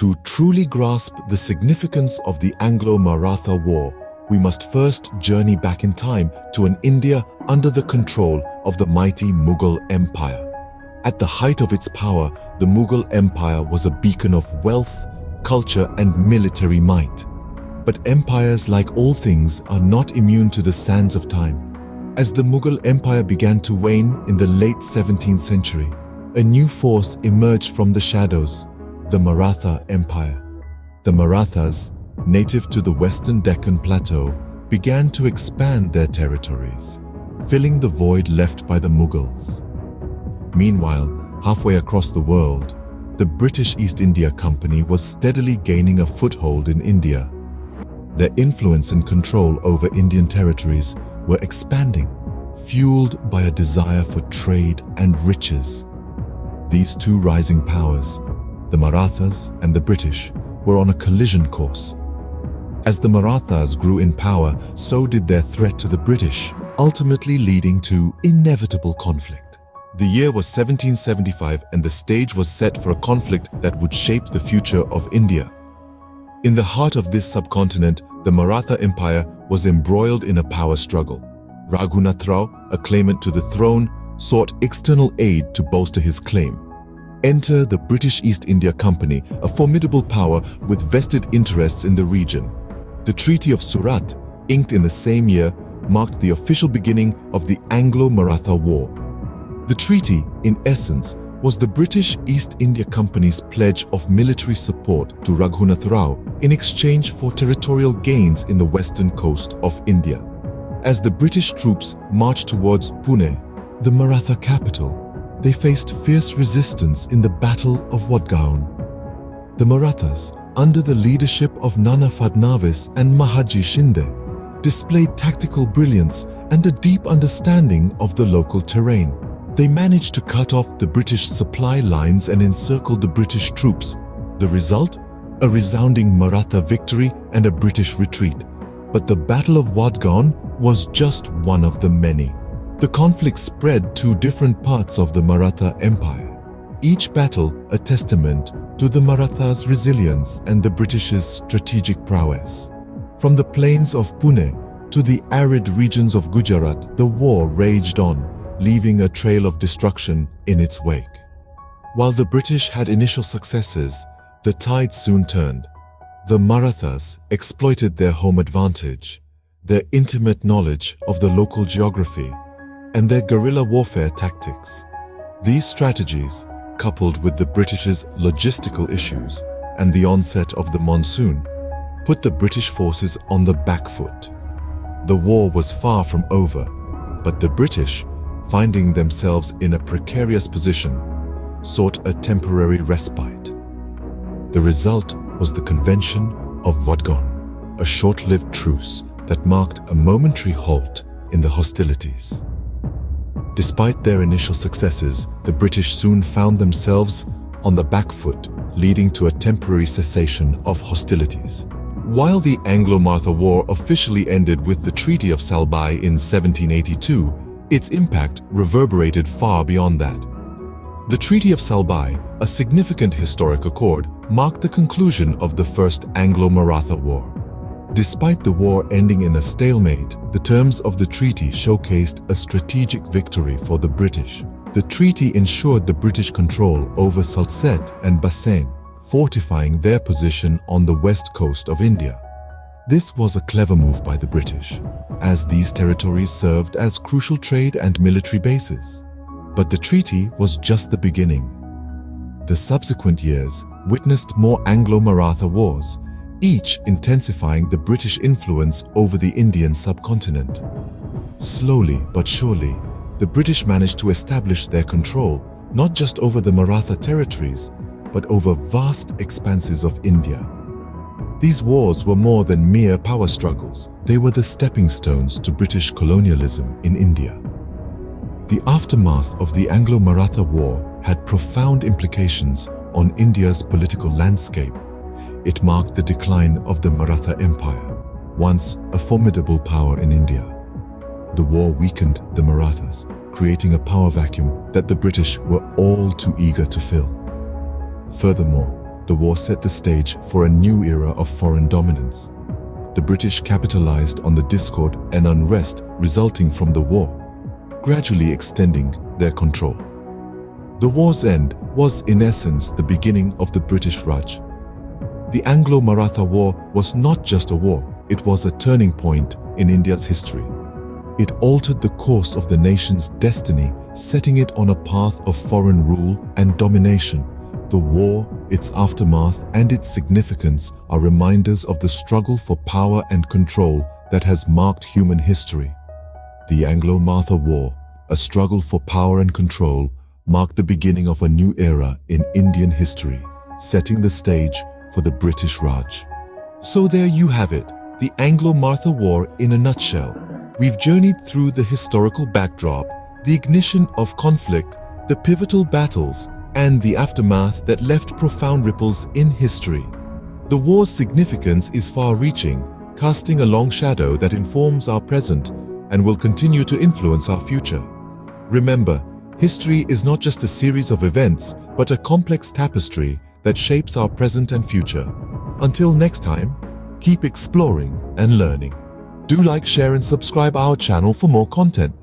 To truly grasp the significance of the Anglo-Maratha War, we must first journey back in time to an India under the control of the mighty Mughal Empire. At the height of its power, the Mughal Empire was a beacon of wealth, culture, and military might. But empires, like all things, are not immune to the sands of time. As the Mughal Empire began to wane in the late 17th century, a new force emerged from the shadows: the Maratha Empire. The Marathas, native to the western Deccan Plateau, began to expand their territories, filling the void left by the Mughals. Meanwhile, halfway across the world, the British East India Company was steadily gaining a foothold in India. Their influence and control over Indian territories were expanding, fueled by a desire for trade and riches. These two rising powers, the Marathas and the British, were on a collision course. As the Marathas grew in power, so did their threat to the British, ultimately leading to inevitable conflict. The year was 1775, and the stage was set for a conflict that would shape the future of India. In the heart of this subcontinent, the Maratha Empire was embroiled in a power struggle. Raghunath Rao, a claimant to the throne, sought external aid to bolster his claim. Enter the British East India Company, a formidable power with vested interests in the region. The Treaty of Surat, inked in the same year, marked the official beginning of the Anglo-Maratha War. The treaty, in essence, was the British East India Company's pledge of military support to Raghunath Rao in exchange for territorial gains in the western coast of India. As the British troops marched towards Pune, the Maratha capital, they faced fierce resistance in the Battle of Wadgaon. The Marathas, under the leadership of Nana Fadnavis and Mahaji Shinde, displayed tactical brilliance and a deep understanding of the local terrain. They managed to cut off the British supply lines and encircle the British troops. The result? A resounding Maratha victory and a British retreat. But the Battle of Wadgaon was just one of the many. The conflict spread to different parts of the Maratha Empire, each battle a testament to the Marathas' resilience and the British's strategic prowess. From the plains of Pune to the arid regions of Gujarat, the war raged on, leaving a trail of destruction in its wake. While the British had initial successes, the tide soon turned. The Marathas exploited their home advantage, their intimate knowledge of the local geography, and their guerrilla warfare tactics. These strategies, coupled with the British's logistical issues and the onset of the monsoon, put the British forces on the back foot. The war was far from over, but the British, finding themselves in a precarious position, sought a temporary respite. The result was the Convention of Wadgaon, a short-lived truce that marked a momentary halt in the hostilities. Despite their initial successes, the British soon found themselves on the back foot, leading to a temporary cessation of hostilities. While the Anglo-Maratha War officially ended with the Treaty of Salbai in 1782, its impact reverberated far beyond that. The Treaty of Salbai, a significant historic accord, marked the conclusion of the First Anglo-Maratha War. Despite the war ending in a stalemate, the terms of the treaty showcased a strategic victory for the British. The treaty ensured the British control over Salsette and Bassein, fortifying their position on the west coast of India. This was a clever move by the British, as these territories served as crucial trade and military bases. But the treaty was just the beginning. The subsequent years witnessed more Anglo-Maratha wars, each intensifying the British influence over the Indian subcontinent. Slowly but surely, the British managed to establish their control not just over the Maratha territories, but over vast expanses of India. These wars were more than mere power struggles. They were the stepping stones to British colonialism in India. The aftermath of the Anglo-Maratha War had profound implications on India's political landscape. It marked the decline of the Maratha Empire, once a formidable power in India. The war weakened the Marathas, creating a power vacuum that the British were all too eager to fill. Furthermore, The war set the stage for a new era of foreign dominance. The British capitalized on the discord and unrest resulting from the war, gradually extending their control. The war's end was, in essence, the beginning of the British Raj. The Anglo-Maratha War was not just a war, it was a turning point in India's history. It altered the course of the nation's destiny, setting it on a path of foreign rule and domination. The war, its aftermath, and its significance are reminders of the struggle for power and control that has marked human history. The Anglo-Maratha War, a struggle for power and control, marked the beginning of a new era in Indian history, setting the stage for the British Raj. So there you have it, the Anglo-Maratha War in a nutshell. We've journeyed through the historical backdrop, the ignition of conflict, the pivotal battles, and the aftermath that left profound ripples in history. The war's significance is far-reaching, casting a long shadow that informs our present and will continue to influence our future. Remember, history is not just a series of events, but a complex tapestry that shapes our present and future. Until next time, keep exploring and learning. Do like, share, and subscribe our channel for more content.